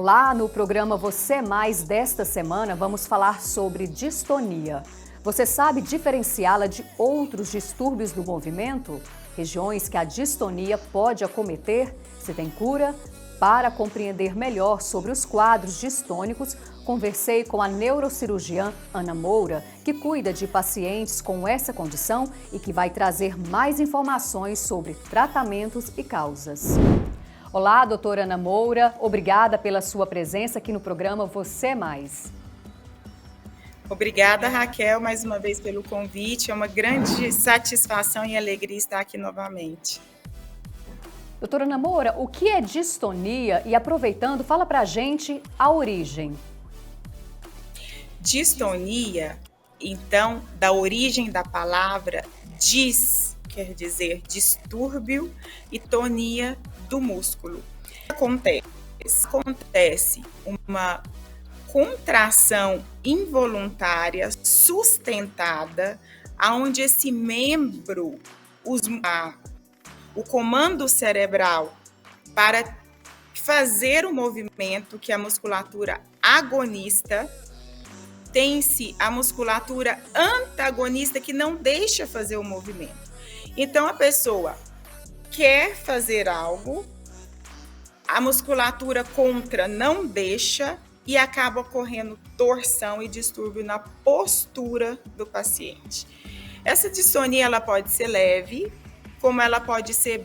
Olá, no programa Você Mais desta semana vamos falar sobre distonia. Você sabe diferenciá-la de outros distúrbios do movimento? Regiões que a distonia pode acometer? Se tem cura? Para compreender melhor sobre os quadros distônicos, conversei com a neurocirurgiã Ana Moura, que cuida de pacientes com essa condição e que vai trazer mais informações sobre tratamentos e causas. Olá, doutora Ana Moura, obrigada pela sua presença aqui no programa Você Mais. Obrigada, Raquel, mais uma vez pelo convite. É uma grande satisfação e alegria estar aqui novamente. Doutora Ana Moura, o que é distonia? E aproveitando, fala pra gente a origem. Distonia, então, da origem da palavra dis, quer dizer distúrbio, e tonia do músculo. Acontece uma contração involuntária sustentada, onde esse membro usa o comando cerebral para fazer o movimento, que é a musculatura agonista, tem-se a musculatura antagonista que não deixa fazer o movimento. Então a pessoa quer fazer algo, a musculatura contra não deixa e acaba ocorrendo torção e distúrbio na postura do paciente. Essa distonia ela pode ser leve, como ela pode ser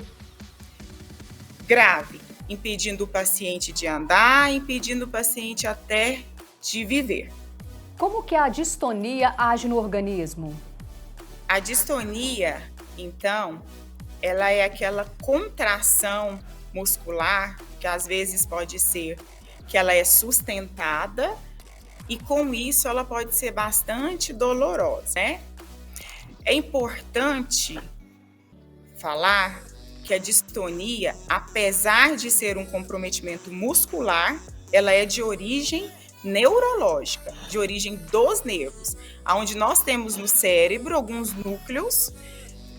grave, impedindo o paciente de andar, impedindo o paciente até de viver. Como que a distonia age no organismo? A distonia, então, ela é aquela contração muscular, que às vezes pode ser que ela é sustentada e com isso ela pode ser bastante dolorosa, né? É importante falar que a distonia, apesar de ser um comprometimento muscular, ela é de origem neurológica, de origem dos nervos, onde nós temos no cérebro alguns núcleos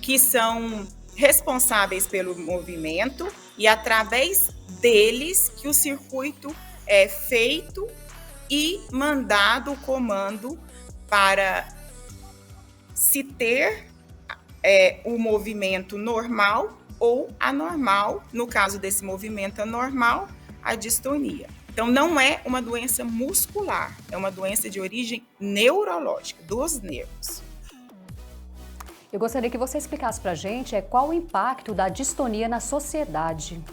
que são responsáveis pelo movimento e através deles que o circuito é feito e mandado o comando para se ter o movimento normal ou anormal. No caso desse movimento anormal, a distonia. Então, não é uma doença muscular, é uma doença de origem neurológica, dos nervos. Eu gostaria que você explicasse pra gente qual o impacto da distonia na sociedade.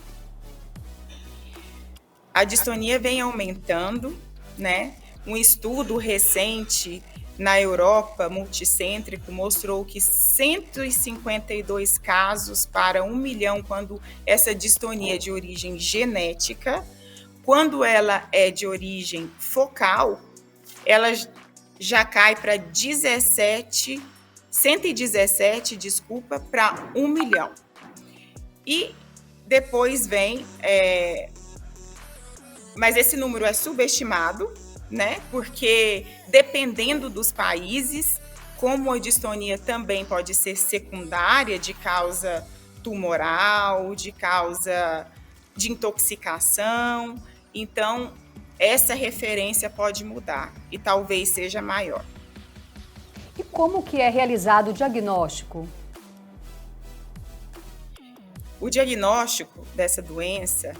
A distonia vem aumentando, né? Um estudo recente na Europa, multicêntrico, mostrou que 152 casos para 1 milhão, quando essa distonia é de origem genética. Quando ela é de origem focal, ela já cai para 117 para 1 milhão. E depois vem... Mas esse número é subestimado, né? Porque dependendo dos países, como a distonia também pode ser secundária de causa tumoral, de causa de intoxicação, então essa referência pode mudar e talvez seja maior. E como que é realizado o diagnóstico? O diagnóstico dessa doença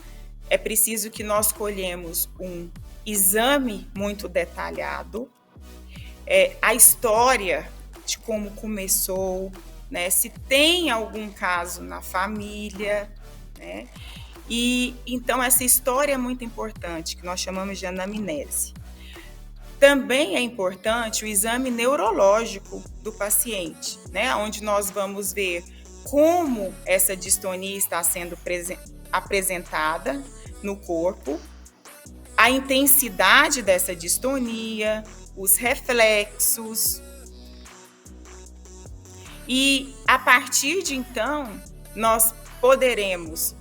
é preciso que nós colhemos um exame muito detalhado, a história de como começou, né? Se tem algum caso na família, né? E então essa história é muito importante, que nós chamamos de anamnese. Também é importante o exame neurológico do paciente, né? Onde nós vamos ver como essa distonia está sendo apresentada no corpo, a intensidade dessa distonia, os reflexos. E a partir de então, nós poderemos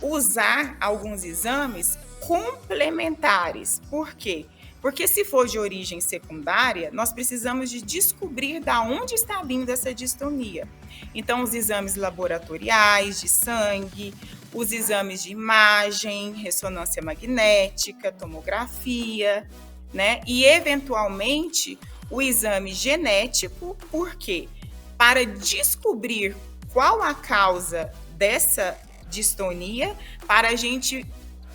usar alguns exames complementares. Por quê? Porque se for de origem secundária, nós precisamos de descobrir da onde está vindo essa distonia. Então, os exames laboratoriais de sangue, os exames de imagem, ressonância magnética, tomografia, né? E, eventualmente, o exame genético, por quê? Para descobrir qual a causa dessa distonia, para a gente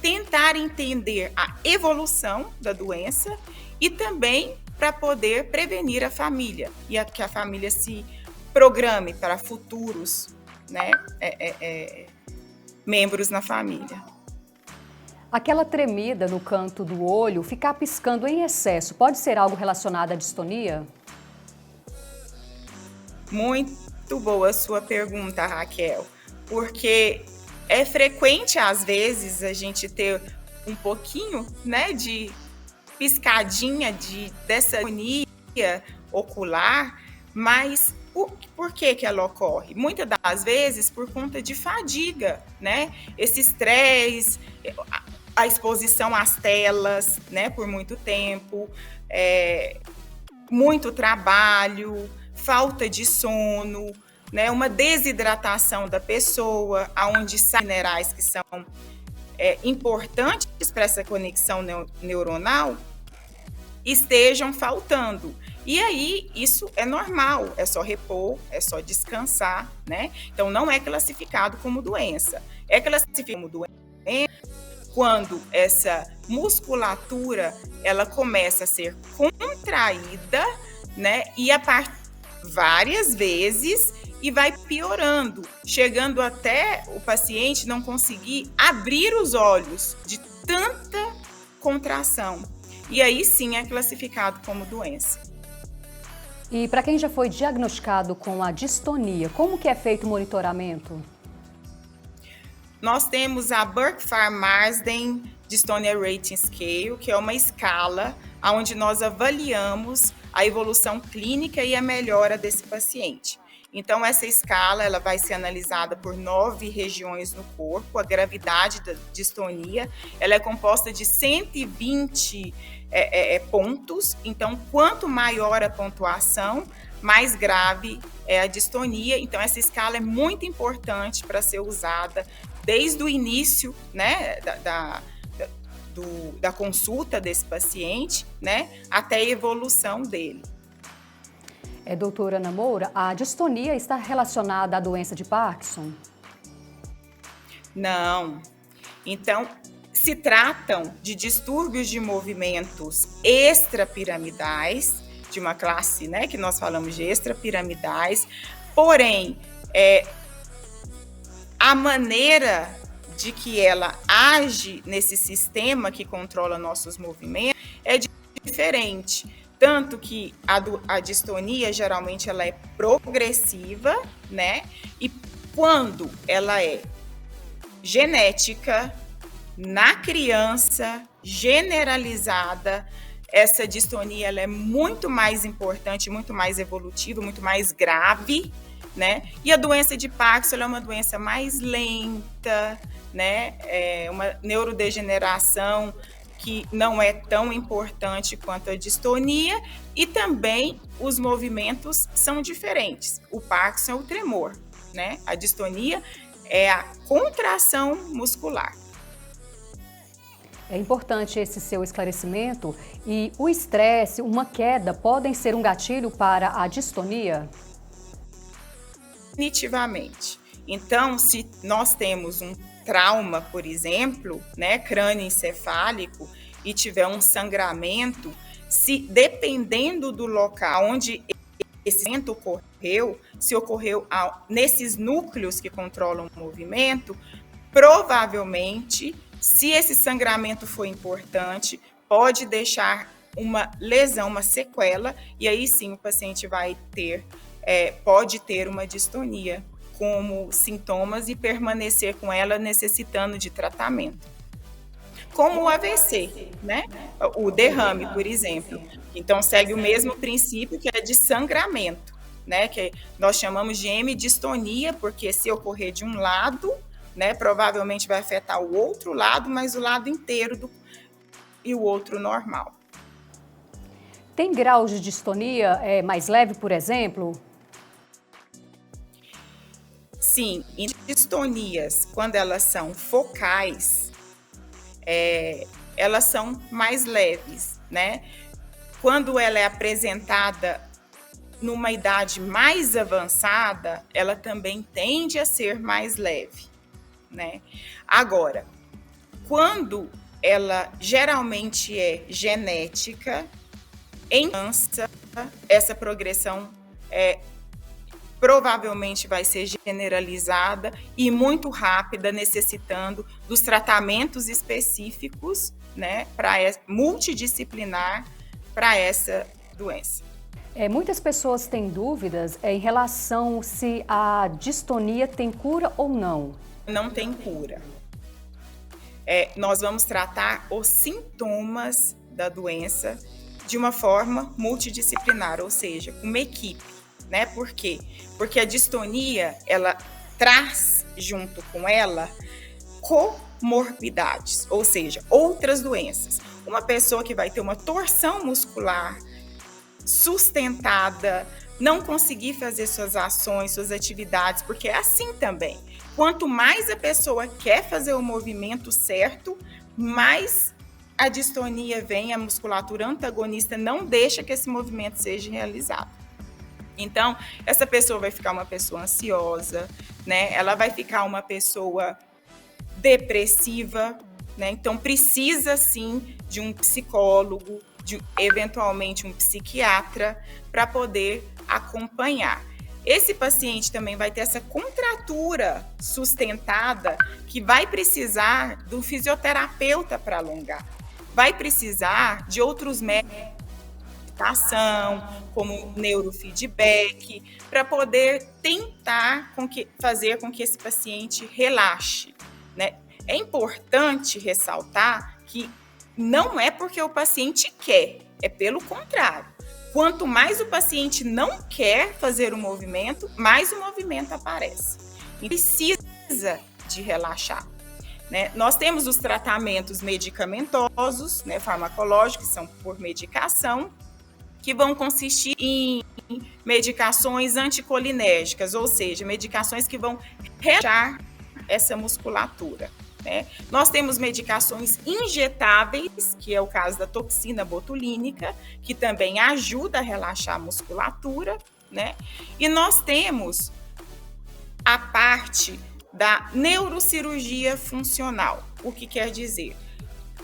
tentar entender a evolução da doença e também para poder prevenir a família e que a família se programe para futuros, né, membros na família. Aquela tremida no canto do olho, ficar piscando em excesso, pode ser algo relacionado à distonia? Muito boa a sua pergunta, Raquel, porque é frequente, às vezes, a gente ter um pouquinho, né, de piscadinha dessa agonia ocular, mas por que ela ocorre? Muitas das vezes por conta de fadiga, né? Esse estresse, a exposição às telas, né, por muito tempo, muito trabalho, falta de sono, né, uma desidratação da pessoa, onde saem minerais que são importantes para essa conexão neuronal estejam faltando. E aí, isso é normal, é só repor, é só descansar, né? Então, não é classificado como doença. É classificado como doença quando essa musculatura, ela começa a ser contraída, né? E várias vezes e vai piorando, chegando até o paciente não conseguir abrir os olhos de tanta contração. E aí sim é classificado como doença. E para quem já foi diagnosticado com a distonia, como que é feito o monitoramento? Nós temos a Burke-Farr-Marsden Dystonia Rating Scale, que é uma escala onde nós avaliamos a evolução clínica e a melhora desse paciente. Então, essa escala ela vai ser analisada por 9 regiões no corpo. A gravidade da distonia ela é composta de 120 pontos. Então, quanto maior a pontuação, mais grave é a distonia. Então, essa escala é muito importante para ser usada desde o início, né, da consulta desse paciente, né, até a evolução dele. Doutora Ana Moura, a distonia está relacionada à doença de Parkinson? Não. Então, se tratam de distúrbios de movimentos extrapiramidais, de uma classe, né, que nós falamos de extrapiramidais, porém, a maneira de que ela age nesse sistema que controla nossos movimentos é diferente. Tanto que a distonia, geralmente, ela é progressiva, né? E quando ela é genética, na criança, generalizada, essa distonia ela é muito mais importante, muito mais evolutiva, muito mais grave, né? E a doença de Parkinson é uma doença mais lenta, né? É uma neurodegeneração que não é tão importante quanto a distonia, e também os movimentos são diferentes. O Parkinson é o tremor, né? A distonia é a contração muscular. É importante esse seu esclarecimento. E o estresse, uma queda, podem ser um gatilho para a distonia? Definitivamente. Então, se nós temos um trauma, por exemplo, né, crânioencefálico, e tiver um sangramento, se dependendo do local onde esse evento ocorreu, se ocorreu nesses núcleos que controlam o movimento, provavelmente, se esse sangramento for importante, pode deixar uma lesão, uma sequela, e aí sim o paciente vai ter, pode ter uma distonia como sintomas e permanecer com ela necessitando de tratamento. Como o AVC, né? O derrame, por exemplo. Então, segue o mesmo princípio, que é de sangramento, né? Que nós chamamos de hemidistonia, porque se ocorrer de um lado, né, provavelmente vai afetar o outro lado, mas o lado inteiro e o outro normal. Tem graus de distonia mais leve, por exemplo? Sim, em distonias, quando elas são focais, elas são mais leves, né? Quando ela é apresentada numa idade mais avançada, ela também tende a ser mais leve, né? Agora, quando ela geralmente é genética, em criança, essa progressão provavelmente vai ser generalizada e muito rápida, necessitando dos tratamentos específicos, né, multidisciplinar para essa doença. Muitas pessoas têm dúvidas em relação se a distonia tem cura ou não. Não tem cura. Nós vamos tratar os sintomas da doença de uma forma multidisciplinar, ou seja, uma equipe, né? Por quê? Porque a distonia, ela traz junto com ela comorbidades, ou seja, outras doenças. Uma pessoa que vai ter uma torção muscular sustentada, não conseguir fazer suas ações, suas atividades, porque é assim também. Quanto mais a pessoa quer fazer o movimento certo, mais a distonia vem, a musculatura antagonista não deixa que esse movimento seja realizado. Então, essa pessoa vai ficar uma pessoa ansiosa, né? Ela vai ficar uma pessoa depressiva, né? Então, precisa sim de um psicólogo, eventualmente um psiquiatra, para poder acompanhar. Esse paciente também vai ter essa contratura sustentada que vai precisar do fisioterapeuta para alongar. Vai precisar de outros métodos, como neurofeedback, para poder tentar fazer com que esse paciente relaxe, né? É importante ressaltar que não é porque o paciente quer, é pelo contrário. Quanto mais o paciente não quer fazer o movimento, mais o movimento aparece. E precisa de relaxar, né? Nós temos os tratamentos medicamentosos, né, farmacológicos, que são por medicação, que vão consistir em medicações anticolinérgicas, ou seja, medicações que vão relaxar essa musculatura, né? Nós temos medicações injetáveis, que é o caso da toxina botulínica, que também ajuda a relaxar a musculatura, né? E nós temos a parte da neurocirurgia funcional. O que quer dizer?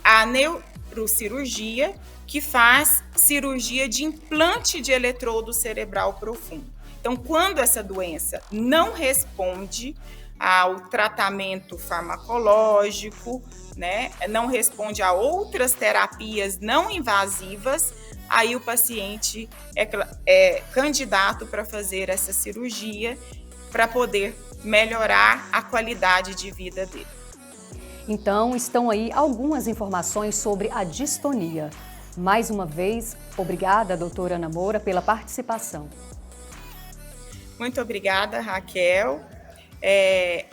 A neurocirurgia que faz cirurgia de implante de eletrodo cerebral profundo. Então, quando essa doença não responde ao tratamento farmacológico, né, não responde a outras terapias não invasivas, aí o paciente é candidato para fazer essa cirurgia para poder melhorar a qualidade de vida dele. Então, estão aí algumas informações sobre a distonia. Mais uma vez, obrigada, doutora Ana Moura, pela participação. Muito obrigada, Raquel.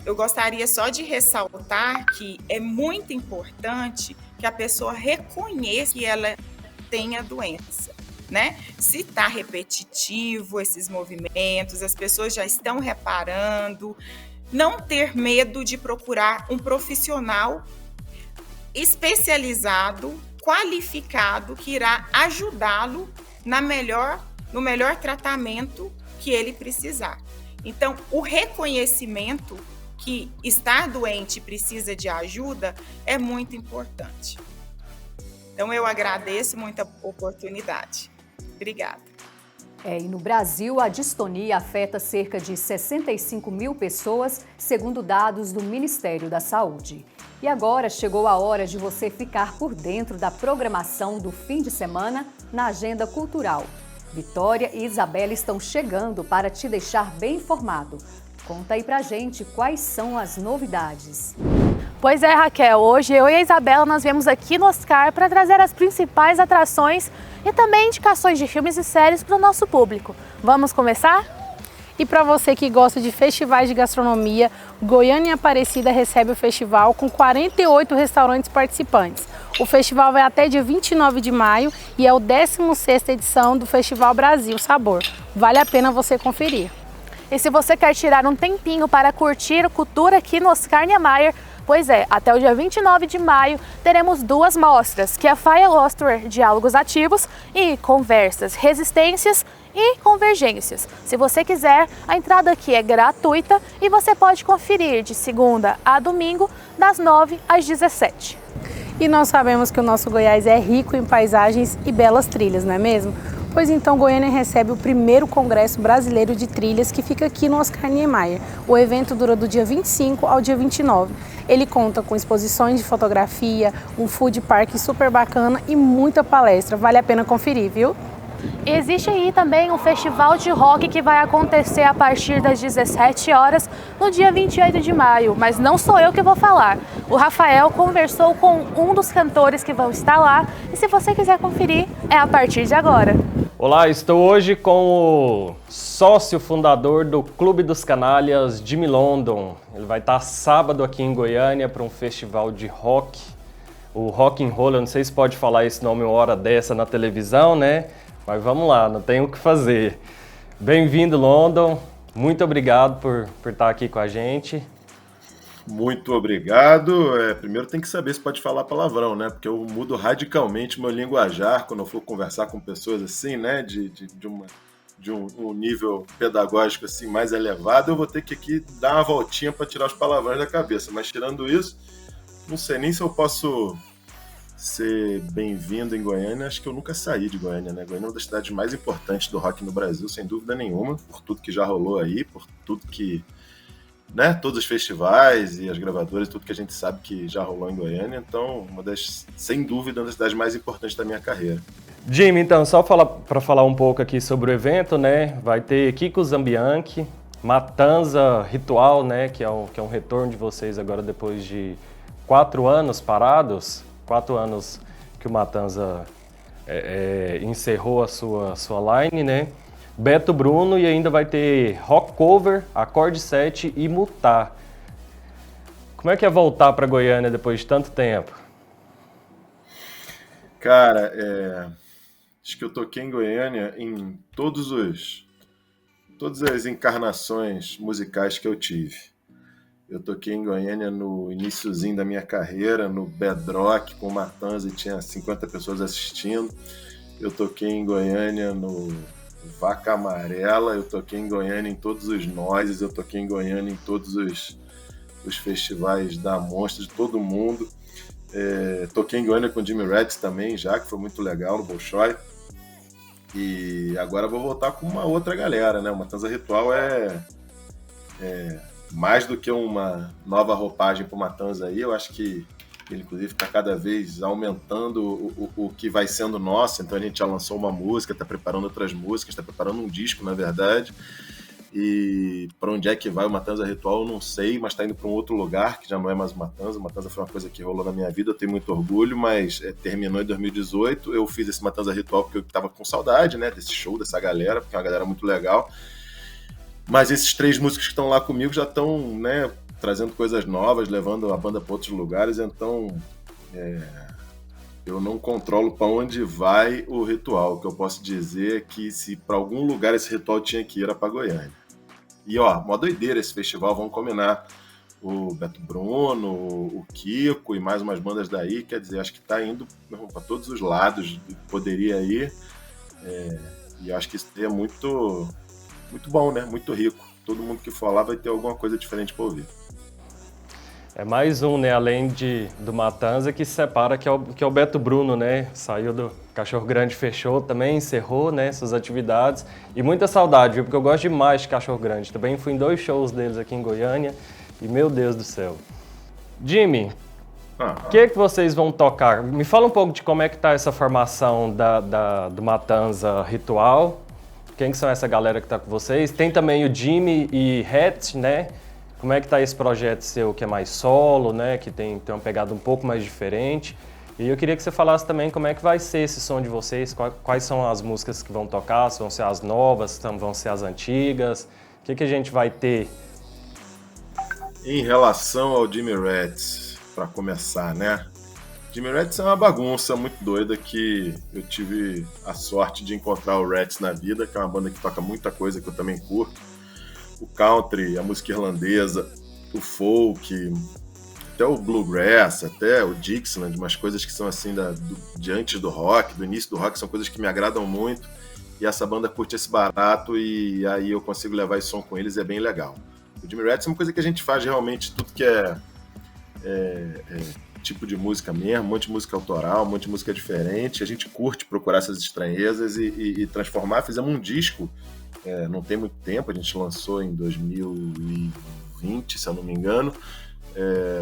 Eu gostaria só de ressaltar que é muito importante que a pessoa reconheça que ela tem a doença, né? Se está repetitivo esses movimentos, as pessoas já estão reparando, não ter medo de procurar um profissional especializado, qualificado, que irá ajudá-lo no melhor tratamento que ele precisar. Então, o reconhecimento que estar doente e precisa de ajuda é muito importante. Então, eu agradeço muito a oportunidade. Obrigada. E no Brasil, a distonia afeta cerca de 65 mil pessoas, segundo dados do Ministério da Saúde. E agora chegou a hora de você ficar por dentro da programação do fim de semana na Agenda Cultural. Vitória e Isabela estão chegando para te deixar bem informado. Conta aí pra gente quais são as novidades. Pois é, Raquel, hoje eu e a Isabela nós viemos aqui no Oscar para trazer as principais atrações e também indicações de filmes e séries para o nosso público. Vamos começar? E para você que gosta de festivais de gastronomia, Goiânia e Aparecida recebe o festival com 48 restaurantes participantes. O festival vai até dia 29 de maio e é o 16ª edição do Festival Brasil Sabor. Vale a pena você conferir. E se você quer tirar um tempinho para curtir cultura aqui no Oscar Niemeyer, pois é, até o dia 29 de maio teremos 2 mostras, que é a Fire Oster Diálogos Ativos e Conversas, Resistências e Convergências. Se você quiser, a entrada aqui é gratuita e você pode conferir de segunda a domingo, das 9 às 17. E nós sabemos que o nosso Goiás é rico em paisagens e belas trilhas, não é mesmo? Pois então Goiânia recebe o primeiro Congresso Brasileiro de Trilhas, que fica aqui no Oscar Niemeyer. O evento dura do dia 25 ao dia 29. Ele conta com exposições de fotografia, um food park super bacana e muita palestra. Vale a pena conferir, viu? Existe aí também um festival de rock que vai acontecer a partir das 17 horas no dia 28 de maio, mas não sou eu que vou falar. O Rafael conversou com um dos cantores que vão estar lá e se você quiser conferir, é a partir de agora. Olá, estou hoje com o sócio fundador do Clube dos Canalhas, Jimmy London. Ele vai estar sábado aqui em Goiânia para um festival de rock, o Rock and Roll. Eu não sei se pode falar esse nome uma hora dessa na televisão, né? Mas vamos lá, não tem o que fazer. Bem-vindo, London. Muito obrigado por estar aqui com a gente. Muito obrigado. Primeiro tem que saber se pode falar palavrão, né? Porque eu mudo radicalmente o meu linguajar quando eu for conversar com pessoas assim, né? De um nível pedagógico assim mais elevado, eu vou ter que aqui dar uma voltinha para tirar os palavrões da cabeça. Mas tirando isso, não sei nem se eu posso ser bem-vindo em Goiânia. Acho que eu nunca saí de Goiânia, né? Goiânia é uma das cidades mais importantes do rock no Brasil, sem dúvida nenhuma, por tudo que já rolou aí, por tudo que, né, todos os festivais e as gravadoras, tudo que a gente sabe que já rolou em Goiânia. Então, sem dúvida, uma das cidades mais importantes da minha carreira. Jimmy, então, só para falar um pouco aqui sobre o evento, né? Vai ter Kiko Zambianchi, Matanza Ritual, né? Que é um retorno de vocês agora depois de 4 anos parados. 4 anos que o Matanza encerrou a sua line, né? Beto Bruno e ainda vai ter Rock Cover, Acorde 7 e Mutar. Como é que é voltar para Goiânia depois de tanto tempo? Cara, acho que eu toquei em Goiânia em todas as encarnações musicais que eu tive. Eu toquei em Goiânia no iniciozinho da minha carreira, no Bedrock com o Matanza e tinha 50 pessoas assistindo. Eu toquei em Goiânia no Vaca Amarela, eu toquei em Goiânia em todos os Noises, eu toquei em Goiânia em todos os festivais da Monstra de todo mundo. Toquei em Goiânia com o Jimmy Reds também, já que foi muito legal no Bolshoi. E agora vou voltar com uma outra galera, né? O Matanza Ritual é mais do que uma nova roupagem para o Matanza aí. Eu acho que ele, inclusive, está cada vez aumentando o que vai sendo nosso. Então a gente já lançou uma música, está preparando outras músicas, está preparando um disco, na verdade. E para onde é que vai o Matanza Ritual, eu não sei, mas está indo para um outro lugar, que já não é mais o Matanza. O Matanza foi uma coisa que rolou na minha vida, eu tenho muito orgulho, mas terminou em 2018. Eu fiz esse Matanza Ritual porque eu estava com saudade, né, desse show, dessa galera, porque é uma galera muito legal. Mas esses 3 músicos que estão lá comigo já estão, né, trazendo coisas novas, levando a banda para outros lugares. Então eu não controlo para onde vai o ritual. O que eu posso dizer é que se para algum lugar esse ritual tinha que ir, era para Goiânia. E mó doideira esse festival, vamos combinar. O Beto Bruno, o Kiko e mais umas bandas daí, quer dizer, acho que está indo para todos os lados, poderia ir. E acho que isso é muito bom, né? Muito rico. Todo mundo que for lá vai ter alguma coisa diferente para ouvir. É mais um, né? Além do Matanza, que se separa, que é o Beto Bruno, né? Saiu do Cachorro Grande, fechou também, encerrou, né, suas atividades. E muita saudade, viu? Porque eu gosto demais de Cachorro Grande. Também fui em 2 shows deles aqui em Goiânia. E, meu Deus do céu. Jimmy, o que vocês vão tocar? Me fala um pouco de como é que tá essa formação do Matanza Ritual. Quem que são essa galera que tá com vocês? Tem também o Jimmy e Hatch, né? Como é que tá esse projeto seu, que é mais solo, né? Que tem uma pegada um pouco mais diferente. E eu queria que você falasse também como é que vai ser esse som de vocês, quais são as músicas que vão tocar, se vão ser as novas, se vão ser as antigas, o que a gente vai ter? Em relação ao Jimmy Reds, para começar, né? Jimmy Rats é uma bagunça muito doida que eu tive a sorte de encontrar o Rats na vida, que é uma banda que toca muita coisa que eu também curto. O country, a música irlandesa, o folk, até o bluegrass, até o Dixieland, umas coisas que são assim de antes do rock, do início do rock, são coisas que me agradam muito. E essa banda curte esse barato e aí eu consigo levar esse som com eles, é bem legal. O Jimmy Rats é uma coisa que a gente faz realmente tudo que é tipo de música mesmo, um monte de música autoral, um monte de música diferente. A gente curte procurar essas estranhezas e transformar. Fizemos um disco, não tem muito tempo, a gente lançou em 2020, se eu não me engano,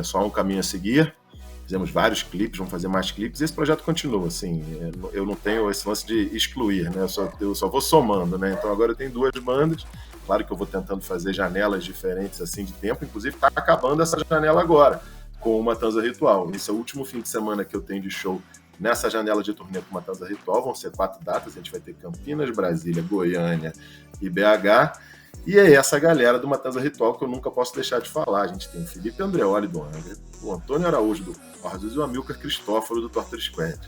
Só um Caminho a Seguir. Fizemos vários clipes, vamos fazer mais clipes, e esse projeto continua, assim, eu não tenho esse lance de excluir, né? Eu só vou somando, né? Então agora eu tenho 2 bandas, claro que eu vou tentando fazer janelas diferentes, assim, de tempo, inclusive está acabando essa janela agora, com o Matanza Ritual. Esse é o último fim de semana que eu tenho de show nessa janela de turnê com o Matanza Ritual, vão ser 4 datas, a gente vai ter Campinas, Brasília, Goiânia e BH, e é essa galera do Matanza Ritual que eu nunca posso deixar de falar. A gente tem o Felipe Andreoli do Angra, o Antônio Araújo do Corsos e o Amilcar Cristóforo do Torture Squad.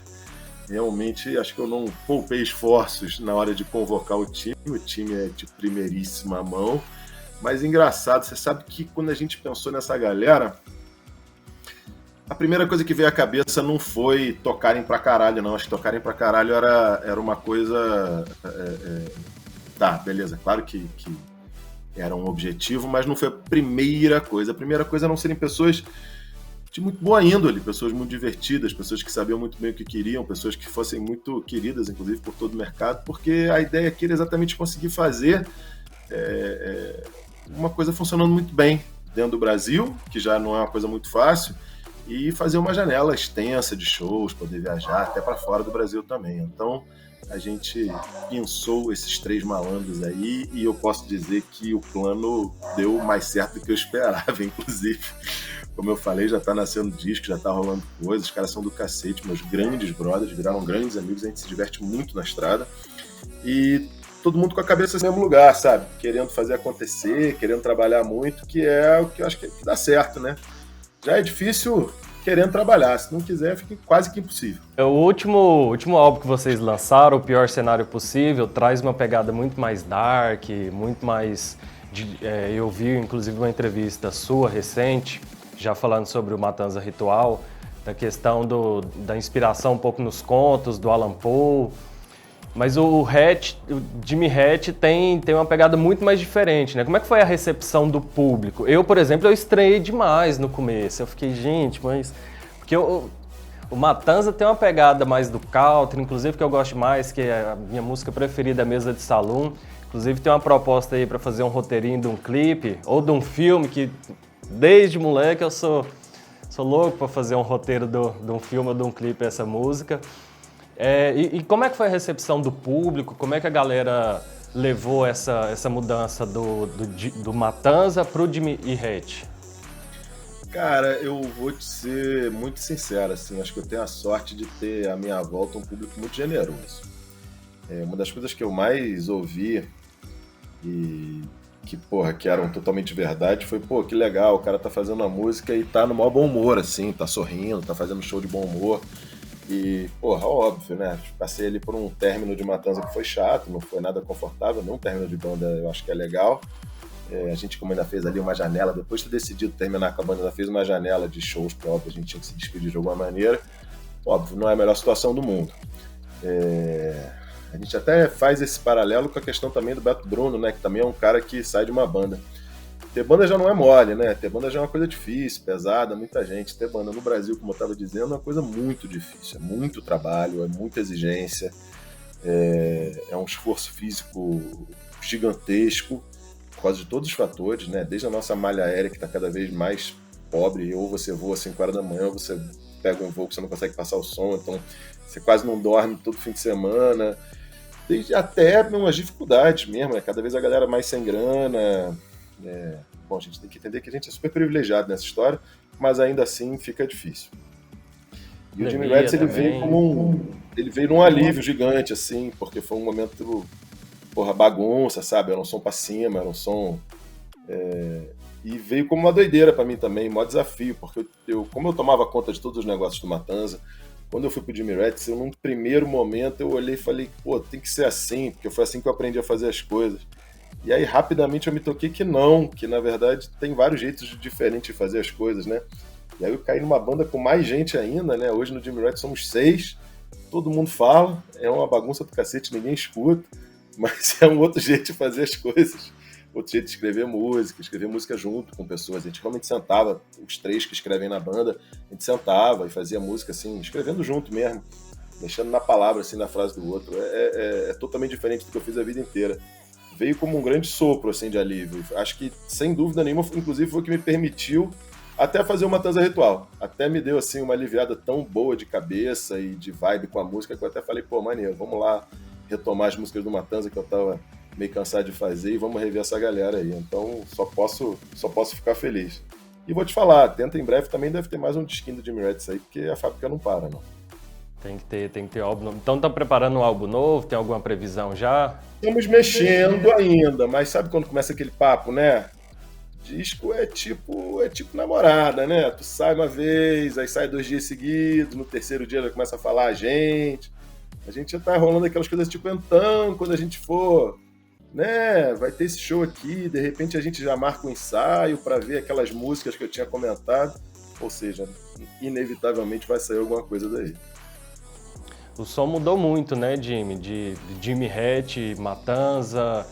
Realmente, acho que eu não poupei esforços na hora de convocar o time é de primeiríssima mão, mas engraçado, você sabe que quando a gente pensou nessa galera, a primeira coisa que veio à cabeça não foi tocarem pra caralho, não. Acho que tocarem pra caralho era uma coisa... Tá, beleza, claro que era um objetivo, mas não foi a primeira coisa. A primeira coisa eram serem pessoas de muito boa índole, pessoas muito divertidas, pessoas que sabiam muito bem o que queriam, pessoas que fossem muito queridas, inclusive, por todo o mercado, porque a ideia aqui era exatamente conseguir fazer uma coisa funcionando muito bem dentro do Brasil, que já não é uma coisa muito fácil, e fazer uma janela extensa de shows, poder viajar até para fora do Brasil também. Então, a gente pensou esses 3 malandros aí e eu posso dizer que o plano deu mais certo do que eu esperava, inclusive. Como eu falei, já tá nascendo disco, já tá rolando coisas, os caras são do cacete, meus grandes brothers, viraram grandes amigos, a gente se diverte muito na estrada e todo mundo com a cabeça no mesmo lugar, sabe? Querendo fazer acontecer, querendo trabalhar muito, que é o que eu acho que dá certo, né? Já é difícil querendo trabalhar, se não quiser fica quase que impossível. O último álbum que vocês lançaram, O Pior Cenário Possível, traz uma pegada muito mais dark, muito mais... eu vi inclusive uma entrevista sua recente, já falando sobre o Matanza Ritual, da questão da inspiração um pouco nos contos do Allan Poe, mas o Jimmy Hatch tem uma pegada muito mais diferente, né? Como é que foi a recepção do público? Eu, por exemplo, eu estranhei demais no começo. Eu fiquei, gente, mas... Porque o Matanza tem uma pegada mais do country, inclusive que eu gosto mais, que é a minha música preferida, Mesa de Salão. Inclusive tem uma proposta aí para fazer um roteirinho de um clipe ou de um filme que, desde moleque, eu sou louco para fazer um roteiro de um filme ou de um clipe essa música. E como é que foi a recepção do público? Como é que a galera levou essa mudança do Matanza pro Jimmy Hatch? Cara, eu vou te ser muito sincero, assim, acho que eu tenho a sorte de ter à minha volta um público muito generoso. Uma das coisas que eu mais ouvi e que eram totalmente verdade foi, que legal, o cara tá fazendo uma música e tá no maior bom humor, assim, tá sorrindo, tá fazendo show de bom humor. E, óbvio, né? Passei ali por um término de Matanza que foi chato, não foi nada confortável, nem um término de banda eu acho que é legal. A gente, como ainda fez ali uma janela, depois de ter decidido terminar com a banda, ainda fez uma janela de shows, óbvio, a gente tinha que se despedir de alguma maneira. Óbvio, não é a melhor situação do mundo. A gente até faz esse paralelo com a questão também do Beto Bruno, né? Que também é um cara que sai de uma banda. Ter banda já não é mole, né? Ter banda já é uma coisa difícil, pesada, muita gente. Ter banda no Brasil, como eu estava dizendo, é uma coisa muito difícil. É muito trabalho, é muita exigência, é um esforço físico gigantesco, por causa de todos os fatores, né? Desde a nossa malha aérea, que está cada vez mais pobre, ou você voa às 5 horas da manhã, ou você pega um voo que você não consegue passar o som, então você quase não dorme todo fim de semana. Desde até umas dificuldades mesmo, né? Cada vez a galera mais sem grana... Bom, a gente tem que entender que a gente é super privilegiado nessa história, mas ainda assim fica difícil. E o Jimmy Rats, ele veio num alívio gigante, assim, porque foi um momento, bagunça, sabe? Era um som pra cima, era um som E veio como uma doideira para mim também, um maior desafio, porque como eu tomava conta de todos os negócios do Matanza, quando eu fui pro Jimmy Rats, num primeiro momento eu olhei e falei, pô, tem que ser assim, porque foi assim que eu aprendi a fazer as coisas. E aí rapidamente eu me toquei que não, que na verdade tem vários jeitos diferentes de fazer as coisas, né? E aí eu caí numa banda com mais gente ainda, né? Hoje no Jimmy Rats somos 6, todo mundo fala, é uma bagunça do cacete, ninguém escuta, mas é um outro jeito de fazer as coisas. Outro jeito de escrever música junto com pessoas. A gente realmente sentava, os 3 que escrevem na banda, a gente sentava e fazia música assim, escrevendo junto mesmo, mexendo na palavra, assim, na frase do outro. É totalmente diferente do que eu fiz a vida inteira. Veio como um grande sopro, assim, de alívio. Acho que, sem dúvida nenhuma, inclusive foi o que me permitiu até fazer o Matanza Ritual. Até me deu, assim, uma aliviada tão boa de cabeça e de vibe com a música que eu até falei, pô, maneiro, vamos lá retomar as músicas do Matanza que eu tava meio cansado de fazer e vamos rever essa galera aí. Então, só posso ficar feliz. E vou te falar, dentro em breve também deve ter mais um disquinho do Jimmy Rats aí, porque a fábrica não para, não. Tem que ter álbum novo. Então tá preparando um álbum novo? Tem alguma previsão já? Estamos mexendo ainda, mas sabe quando começa aquele papo, né? Disco é tipo namorada, né? Tu sai uma vez, aí sai 2 dias seguidos, no terceiro dia já começa a falar a gente já tá rolando aquelas coisas tipo, então, quando a gente for, né, vai ter esse show aqui, de repente a gente já marca um ensaio pra ver aquelas músicas que eu tinha comentado, ou seja, inevitavelmente vai sair alguma coisa daí. O som mudou muito, né, Jimmy? De Jimmy Hatch, Matanza,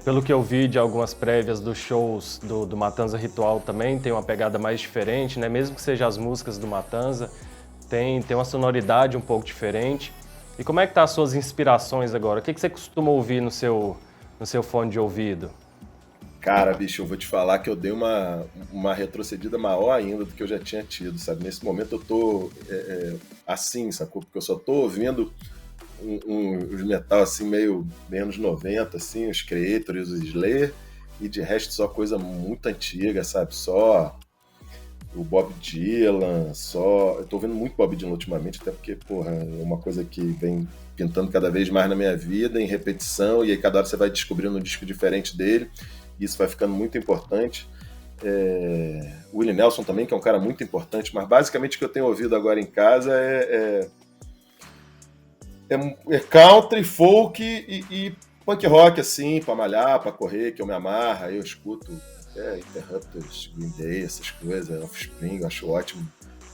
pelo que eu vi de algumas prévias dos shows do Matanza Ritual também, tem uma pegada mais diferente, né? Mesmo que sejam as músicas do Matanza, tem uma sonoridade um pouco diferente. E como é que tá as suas inspirações agora? O que você costuma ouvir no seu fone de ouvido? Cara, bicho, eu vou te falar que eu dei uma retrocedida maior ainda do que eu já tinha tido, sabe? Nesse momento eu tô assim, sacou? Porque eu só tô ouvindo os metal assim, meio anos 90, assim, os Creators, os Slayer, e de resto só coisa muito antiga, sabe? Só o Bob Dylan, eu tô ouvindo muito Bob Dylan ultimamente, até porque, porra, é uma coisa que vem pintando cada vez mais na minha vida, em repetição, e aí cada hora você vai descobrindo um disco diferente dele, e isso vai ficando muito importante. O Willie Nelson também, que é um cara muito importante, mas basicamente o que eu tenho ouvido agora em casa é country, folk e punk rock, assim, pra malhar, pra correr, que eu me amarro, aí eu escuto Interrupters, Green Day, essas coisas, Offspring, eu acho ótimo,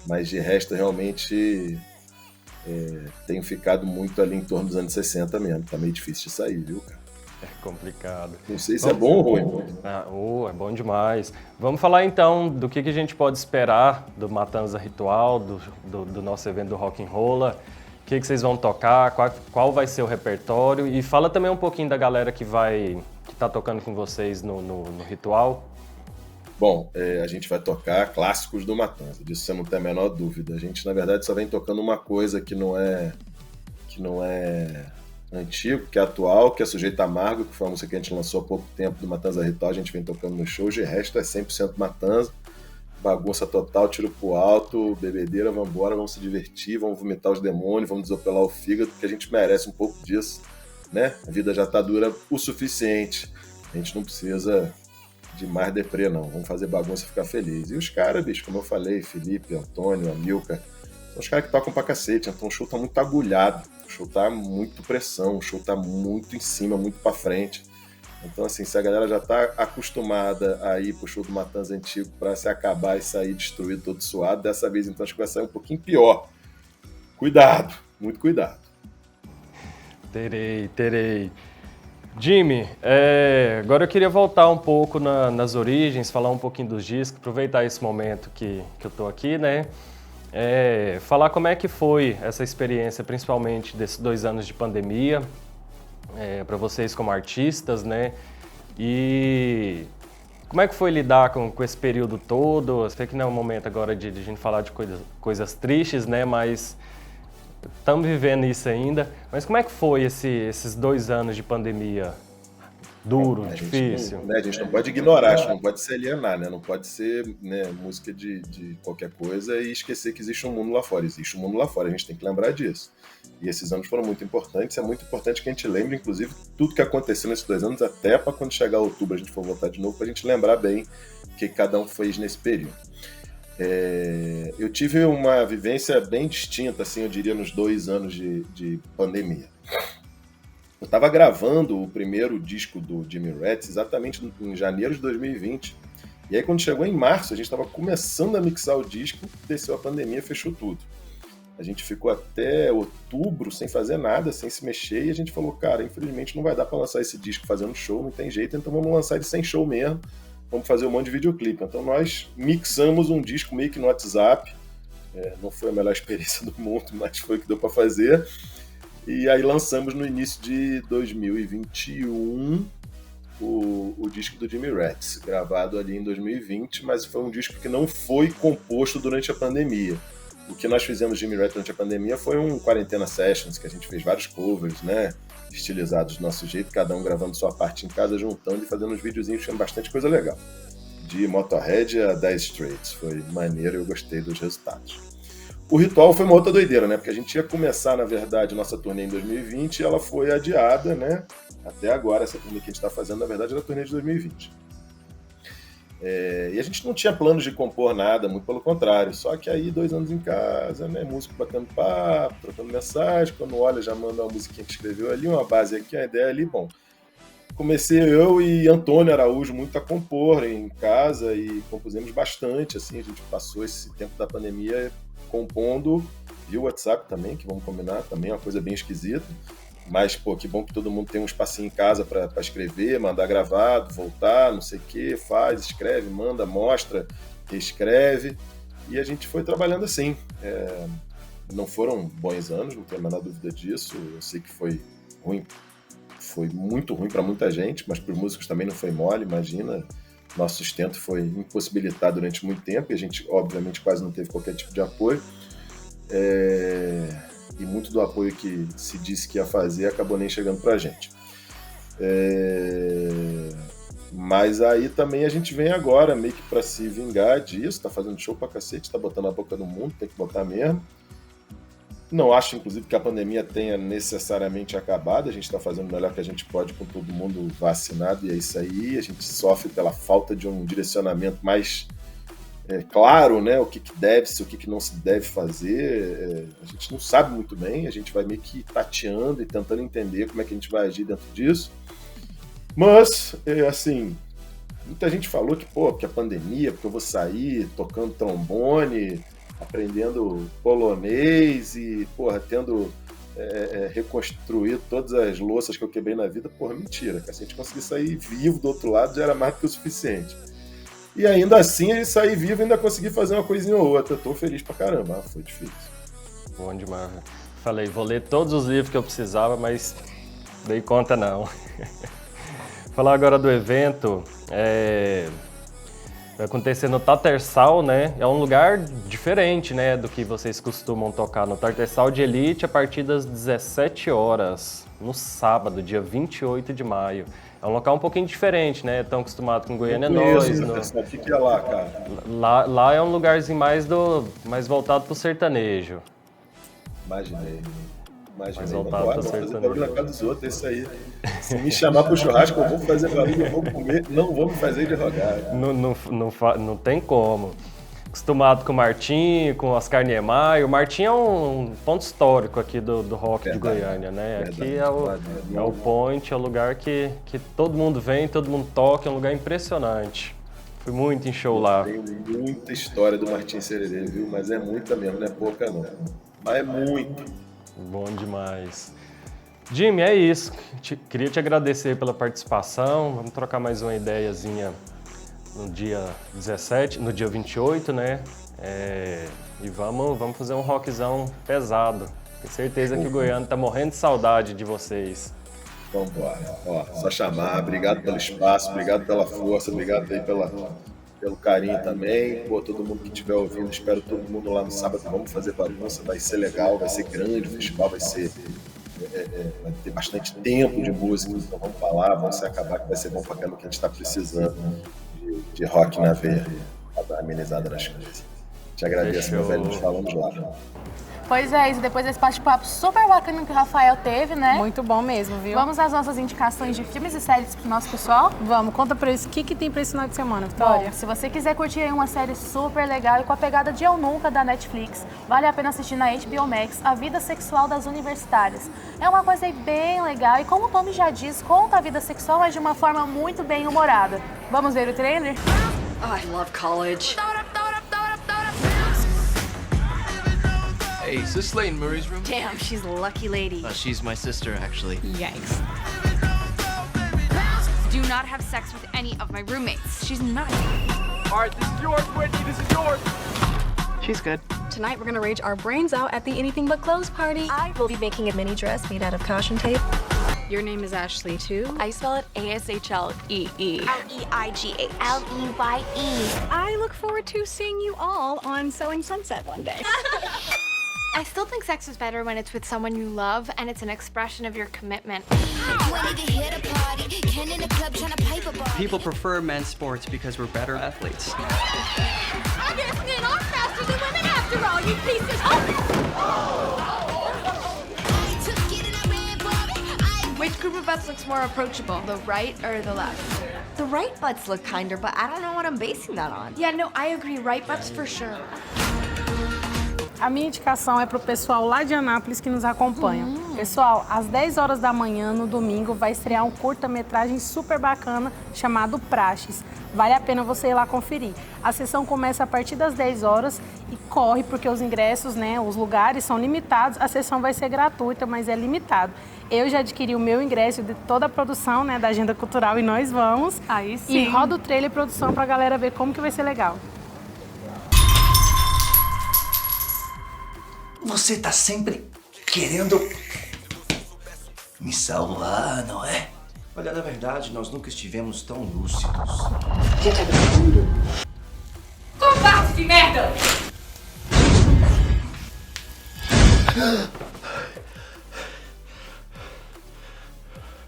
mas de resto realmente tenho ficado muito ali em torno dos anos 60 mesmo, tá meio difícil de sair, viu, cara? É complicado. Não sei se é bom ou ruim. É bom demais. Vamos falar então do que a gente pode esperar do Matanza Ritual, do nosso evento do Rock and Rolla. O que vocês vão tocar, qual vai ser o repertório, e fala também um pouquinho da galera que tá tocando com vocês no Ritual. Bom, a gente vai tocar clássicos do Matanza, disso você não tem a menor dúvida. A gente, na verdade, só vem tocando uma coisa que não é antigo, que é atual, que é Sujeito Amargo, que foi uma música que a gente lançou há pouco tempo do Matanza Ritual, a gente vem tocando no show, de resto é 100% Matanza, bagunça total, tiro pro alto, bebedeira, vambora, vamos se divertir, vamos vomitar os demônios, vamos desopelar o fígado, porque a gente merece um pouco disso, né? A vida já tá dura o suficiente, a gente não precisa de mais deprê, não. Vamos fazer bagunça e ficar feliz. E os caras, bicho, como eu falei, Felipe, Antônio, Amilcar, são os caras que tocam pra cacete, então o show tá muito agulhado, o show tá muito pressão, o show tá muito em cima, muito pra frente. Então, assim, se a galera já tá acostumada a ir pro show do Matanza antigo pra se acabar e sair destruído, todo suado, dessa vez, então, acho que vai sair um pouquinho pior. Cuidado, muito cuidado. Terei. Jimmy, agora eu queria voltar um pouco nas origens, falar um pouquinho dos discos, aproveitar esse momento que eu tô aqui, né? Falar como é que foi essa experiência, principalmente desses 2 anos de pandemia, para vocês como artistas, né? E como é que foi lidar com esse período todo? Eu sei que não é o momento agora de a gente falar de coisas tristes, né? Mas estamos vivendo isso ainda. Mas como é que foi esses 2 anos de pandemia? Duro, difícil. A gente não pode ignorar, a gente não pode se alienar, né? Não pode ser, né, música de qualquer coisa e esquecer que existe um mundo lá fora. Existe um mundo lá fora, a gente tem que lembrar disso. E esses anos foram muito importantes, é muito importante que a gente lembre, inclusive, tudo que aconteceu nesses 2 anos, até para quando chegar outubro a gente for voltar de novo, para a gente lembrar bem que cada um fez nesse período. Eu tive uma vivência bem distinta, assim, eu diria, nos 2 anos de pandemia. Eu estava gravando o primeiro disco do Jimmy Ratz exatamente em janeiro de 2020. E aí, quando chegou em março, a gente estava começando a mixar o disco, desceu a pandemia, fechou tudo. A gente ficou até outubro sem fazer nada, sem se mexer, e a gente falou, cara, infelizmente não vai dar para lançar esse disco fazendo show, não tem jeito, então vamos lançar ele sem show mesmo, vamos fazer um monte de videoclipe. Então nós mixamos um disco meio que no WhatsApp, não foi a melhor experiência do mundo, mas foi o que deu para fazer. E aí lançamos no início de 2021 o disco do Jimmy Ratz, gravado ali em 2020, mas foi um disco que não foi composto durante a pandemia. O que nós fizemos de Jimmy Ratz durante a pandemia foi um Quarentena Sessions, que a gente fez vários covers, né? Estilizados do nosso jeito, cada um gravando sua parte em casa, juntando e fazendo uns videozinhos, tinha bastante coisa legal. De Motorhead a Dire Straits, foi maneiro e eu gostei dos resultados. O Ritual foi uma outra doideira, né? Porque a gente ia começar, na verdade, nossa turnê em 2020 e ela foi adiada, né? Até agora, essa turnê que a gente está fazendo, na verdade, era a turnê de 2020. E a gente não tinha planos de compor nada, muito pelo contrário. Só que aí, 2 anos em casa, né? Músico batendo papo, trocando mensagem. Quando olha, já manda uma musiquinha que escreveu ali, uma base aqui, uma ideia ali. Bom, comecei eu e Antônio Araújo muito a compor em casa e compusemos bastante, assim. A gente passou esse tempo da pandemia compondo, e o WhatsApp também, que vamos combinar, também é uma coisa bem esquisita. Mas, pô, que bom que todo mundo tem um espacinho em casa para escrever, mandar gravado, voltar, não sei o quê, faz, escreve, manda, mostra, reescreve. E a gente foi trabalhando assim. Não foram bons anos, não tenho a menor dúvida disso. Eu sei que foi ruim, foi muito ruim para muita gente, mas para os músicos também não foi mole, imagina. Nosso sustento foi impossibilitado durante muito tempo e a gente, obviamente, quase não teve qualquer tipo de apoio. E muito do apoio que se disse que ia fazer acabou nem chegando pra gente. Mas aí também a gente vem agora meio que pra se vingar disso, tá fazendo show pra cacete, tá botando a boca no mundo, tem que botar mesmo. Não acho, inclusive, que a pandemia tenha necessariamente acabado, a gente tá fazendo o melhor que a gente pode com todo mundo vacinado e é isso aí, a gente sofre pela falta de um direcionamento mais claro, né, o que deve-se, o que não se deve fazer, a gente não sabe muito bem, a gente vai meio que tateando e tentando entender como é que a gente vai agir dentro disso, mas, assim, muita gente falou que a pandemia, porque eu vou sair tocando trombone, aprendendo polonês e, tendo reconstruído todas as louças que eu quebrei na vida, mentira, cara, se a gente conseguir sair vivo do outro lado já era mais do que o suficiente. E ainda assim, ele sair vivo e ainda conseguir fazer uma coisinha ou outra. Eu tô feliz pra caramba, foi difícil. Bom demais. Falei, vou ler todos os livros que eu precisava, mas dei conta não. Falar agora do evento, vai acontecer no Tattersall, né? É um lugar diferente, né, do que vocês costumam tocar. No Tattersall de Elite, a partir das 17 horas, no sábado, dia 28 de maio. É um local um pouquinho diferente, né? Tão acostumado com Goiânia Nós. O que é lá, cara? Lá é um lugarzinho mais voltado pro sertanejo. Imaginei. Mais voltado pro sertanejo. Fazer barulho na casa dos outros, isso aí. Se me chamar pro churrasco, eu vou fazer barulho, eu vou comer, não vou me fazer de rogar. Não tem como. Acostumado com o Martim, com o Oscar Niemeyer. O Martim é um ponto histórico aqui do rock de Goiânia, né? Aqui é o point, é o lugar que todo mundo vem, todo mundo toca, é um lugar impressionante. Fui muito em show lá. Tem muita história do Martim Sererê, viu? Mas é muita mesmo, não é pouca não. Mas é muita. Bom demais. Jimmy, é isso. Queria te agradecer pela participação. Vamos trocar mais uma ideiazinha no dia 17, no dia 28, né? E vamos fazer um rockzão pesado. Tenho certeza que o Goiano tá morrendo de saudade de vocês. Vamos embora. Só chamar. Obrigado pelo espaço, obrigado pela força, obrigado aí pelo carinho também. Todo mundo que estiver ouvindo, espero todo mundo lá no sábado. Vamos fazer bagunça, vai ser legal, vai ser grande, o festival vai ter bastante tempo de música, então vamos falar, vamos se acabar, que vai ser bom pra caramba, que a gente tá precisando de rock na veia, pra dar uma amenizada nas coisas. Te agradeço, meu velho, nos falamos lá. Pois é, isso depois desse bate-papo super bacana que o Rafael teve, né? Muito bom mesmo, viu? Vamos às nossas indicações de filmes e séries pro nosso pessoal? Vamos, conta pra eles o que tem pra esse final de semana, Vitória. Bom, se você quiser curtir aí uma série super legal e com a pegada de Eu Nunca da Netflix, vale a pena assistir na HBO Max A Vida Sexual das Universitárias. É uma coisa aí bem legal e, como o nome já diz, conta a vida sexual, mas de uma forma muito bem humorada. Vamos ver o trailer? Oh, I love college. Hey, is this Leighton Murray's room? Damn, she's a lucky lady. She's my sister, actually. Yikes. Do not have sex with any of my roommates. She's nuts. All right, this is yours, Whitney. This is yours. She's good. Tonight we're gonna rage our brains out at the Anything But Clothes party. I will be making a mini dress made out of caution tape. Your name is Ashley, too? I spell it A-S-H-L-E-E. Leighga. L-E-Y-E. I look forward to seeing you all on Selling Sunset one day. I still think sex is better when it's with someone you love and it's an expression of your commitment. People prefer men's sports because we're better athletes. I guess men are faster than women after all, you pieces Which group of butts looks more approachable, the right or the left? The right butts look kinder, but I don't know what I'm basing that on. Yeah, no, I agree, right butts for sure. A minha indicação é pro pessoal lá de Anápolis que nos acompanha. Pessoal, às 10 horas da manhã, no domingo, vai estrear um curta-metragem super bacana chamado Praxes. Vale a pena você ir lá conferir. A sessão começa a partir das 10 horas e corre porque os ingressos, né, os lugares são limitados. A sessão vai ser gratuita, mas é limitado. Eu já adquiri o meu ingresso de toda a produção, né, da Agenda Cultural e nós vamos. Aí sim. E roda o trailer e produção pra galera ver como que vai ser legal. Você tá sempre querendo me salvar, não é? Olha, na verdade, nós nunca estivemos tão lúcidos. Covarde de merda!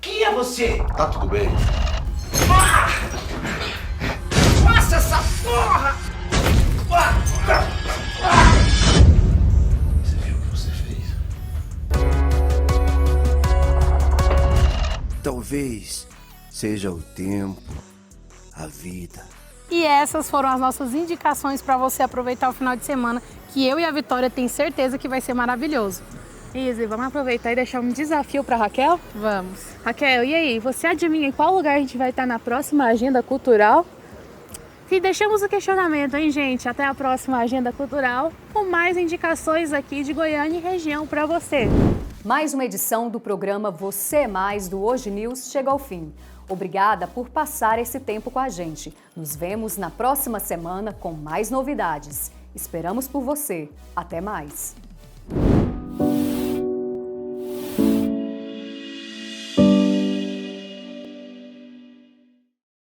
Quem é você? Tá tudo bem? Faça essa porra! Você viu o que você fez? Talvez seja o tempo, a vida. E essas foram as nossas indicações para você aproveitar o final de semana, que eu e a Vitória tem certeza que vai ser maravilhoso. Izzy, vamos aproveitar e deixar um desafio para Raquel? Vamos. Raquel, e aí, você adivinha em qual lugar a gente vai estar na próxima Agenda Cultural? E deixamos o questionamento, hein, gente? Até a próxima Agenda Cultural, com mais indicações aqui de Goiânia e região para você. Mais uma edição do programa Você é Mais do Hoje News chega ao fim. Obrigada por passar esse tempo com a gente. Nos vemos na próxima semana com mais novidades. Esperamos por você. Até mais!